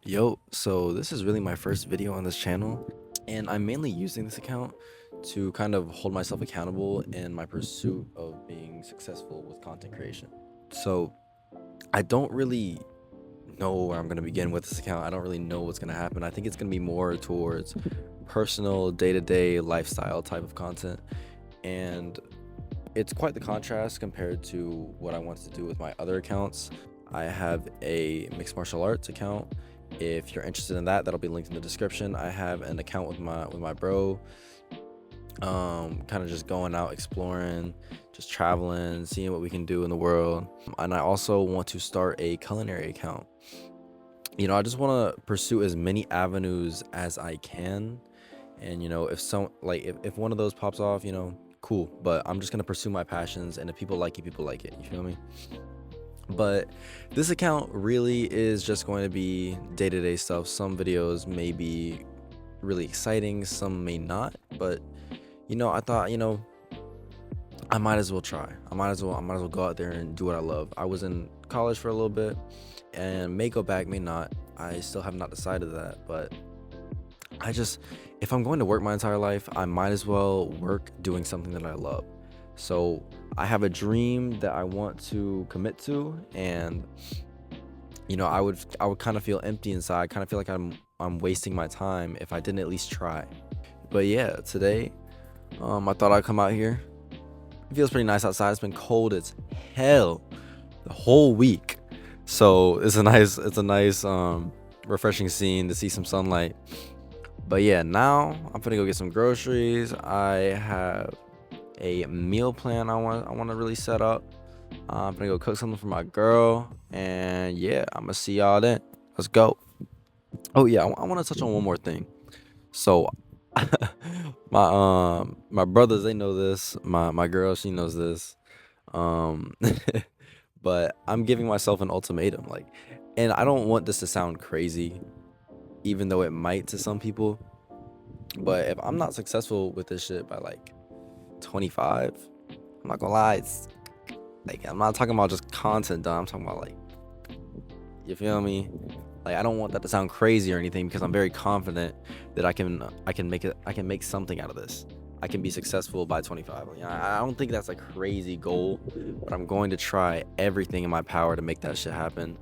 Yo, so this is really my first video on this channel, and I'm mainly using this account to kind of hold myself accountable in my pursuit of being successful with content creation. So I don't really know where I'm going to begin with this account. I don't really know what's going to happen. I think it's going to be more towards personal, day-to-day lifestyle type of content, and it's quite the contrast compared to what I want to do with my other accounts. I have a mixed martial arts account. If you're interested in that, that'll be linked in the description. I have an account with my bro, kind of just going out exploring, just traveling, seeing what we can do in the world. And I also want to start a culinary account. I just want to pursue as many avenues as I can. And if one of those pops off, cool. But I'm just gonna pursue my passions, and if people like it, people like it. You feel me? But this account really is just going to be day-to-day stuff. Some videos may be really exciting, some may not, but I thought, I might as well try. I might as well go out there and do what I love. I was in college for a little bit and may go back, may not. I still have not decided that, but if I'm going to work my entire life, I might as well work doing something that I love. So I have a dream that I want to commit to, and I would kind of feel empty inside. Kind of feel like I'm wasting my time if I didn't at least try. But yeah, today I thought I'd come out here. It feels pretty nice outside. It's been cold as hell the whole week, so it's a nice refreshing scene to see some sunlight. But yeah, now I'm gonna go get some groceries. I have a meal plan I want to really set up. I'm gonna go cook something for my girl, and yeah, I'm gonna see y'all then. Let's go. Oh yeah, I want to touch on one more thing. So my brothers, they know this. My girl, she knows this. Um but I'm giving myself an ultimatum, like, and I don't want this to sound crazy, even though it might to some people. But if I'm not successful with this shit by like 25, I'm not gonna lie, it's like, I'm not talking about just content done. I'm talking about, like, you feel me? Like, I don't want that to sound crazy or anything, because I'm very confident that I can make something out of this. I can be successful by 25. I don't think that's a crazy goal, but I'm going to try everything in my power to make that shit happen.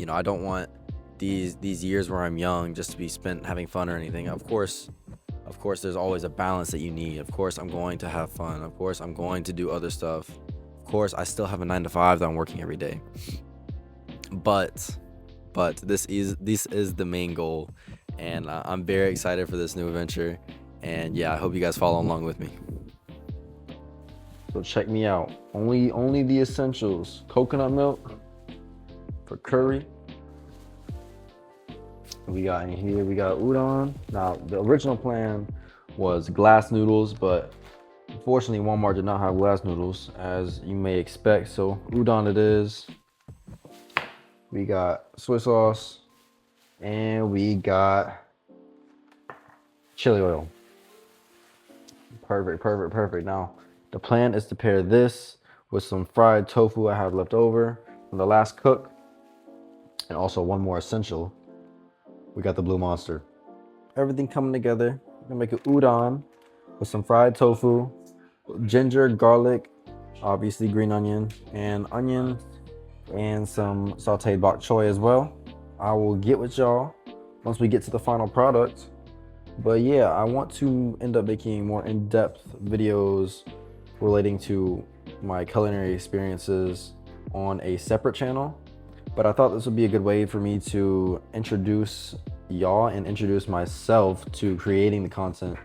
I don't want these years where I'm young just to be spent having fun or anything. Of course, there's always a balance that you need. Of course, I'm going to have fun. Of course, I'm going to do other stuff. Of course, I still have a 9 to 5 that I'm working every day. But this is the main goal, and I'm very excited for this new adventure. And yeah, I hope you guys follow along with me. So check me out. Only the essentials: coconut milk for curry. We got in here, we got udon. Now, the original plan was glass noodles, but unfortunately Walmart did not have glass noodles, as you may expect, so udon it is. We got soy sauce, and we got chili oil. Perfect. Now, the plan is to pair this with some fried tofu I have left over from the last cook, and also one more essential. We got the Blue Monster. Everything coming together. We're gonna make an udon with some fried tofu, ginger, garlic, obviously green onion, and some sauteed bok choy as well. I will get with y'all once we get to the final product. But yeah, I want to end up making more in-depth videos relating to my culinary experiences on a separate channel. But I thought this would be a good way for me to introduce y'all and introduce myself to creating the content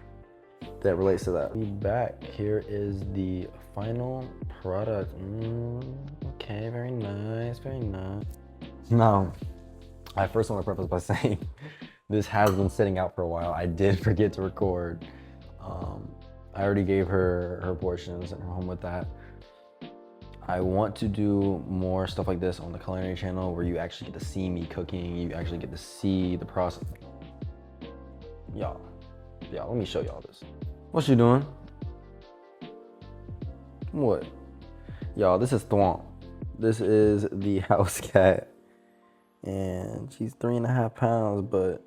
that relates to that. Back here is the final product. Okay, very nice. Now, I first want to preface by saying this has been sitting out for a while. I did forget to record. I already gave her portions and her home with that. I want to do more stuff like this on the culinary channel, where you actually get to see me cooking. You actually get to see the process. Y'all, let me show y'all this. What you doing? What? Y'all, this is Thwomp. This is the house cat. and she's 3.5 pounds, but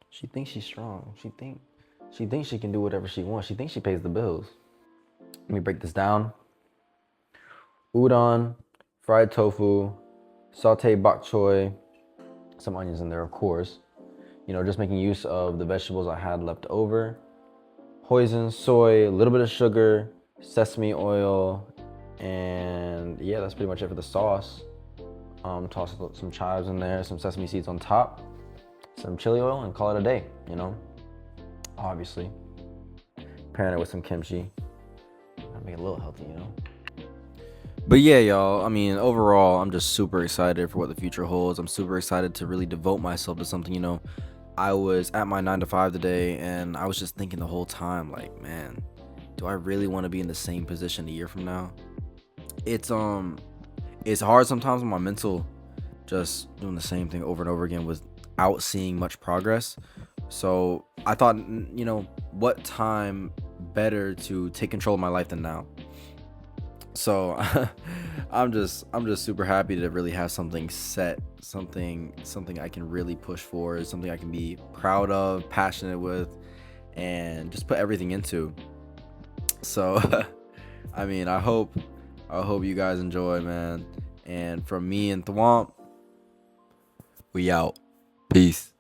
she thinks she's strong. She thinks she can do whatever she wants. She thinks she pays the bills. Let me break this down. Udon, fried tofu, sauteed bok choy, some onions in there, of course. You know, just making use of the vegetables I had left over. Hoisin, soy, a little bit of sugar, sesame oil, and yeah, that's pretty much it for the sauce. Toss some chives in there, some sesame seeds on top, some chili oil, and call it a day, you know? Obviously. Pairing it with some kimchi. Gotta make it a little healthy, you know? But yeah, y'all, I mean, overall, I'm just super excited for what the future holds. I'm super excited to really devote myself to something, you know? I was at my 9 to 5 today, and I was just thinking the whole time, like, man, do I really want to be in the same position a year from now? It's hard sometimes on my mental, just doing the same thing over and over again without seeing much progress. So I thought, you know, what time better to take control of my life than now? So I'm just super happy to really have something set, something I can really push for, something I can be proud of, passionate with, and just put everything into. So I mean, I hope you guys enjoy, man. And from me and Thwomp, we out. Peace.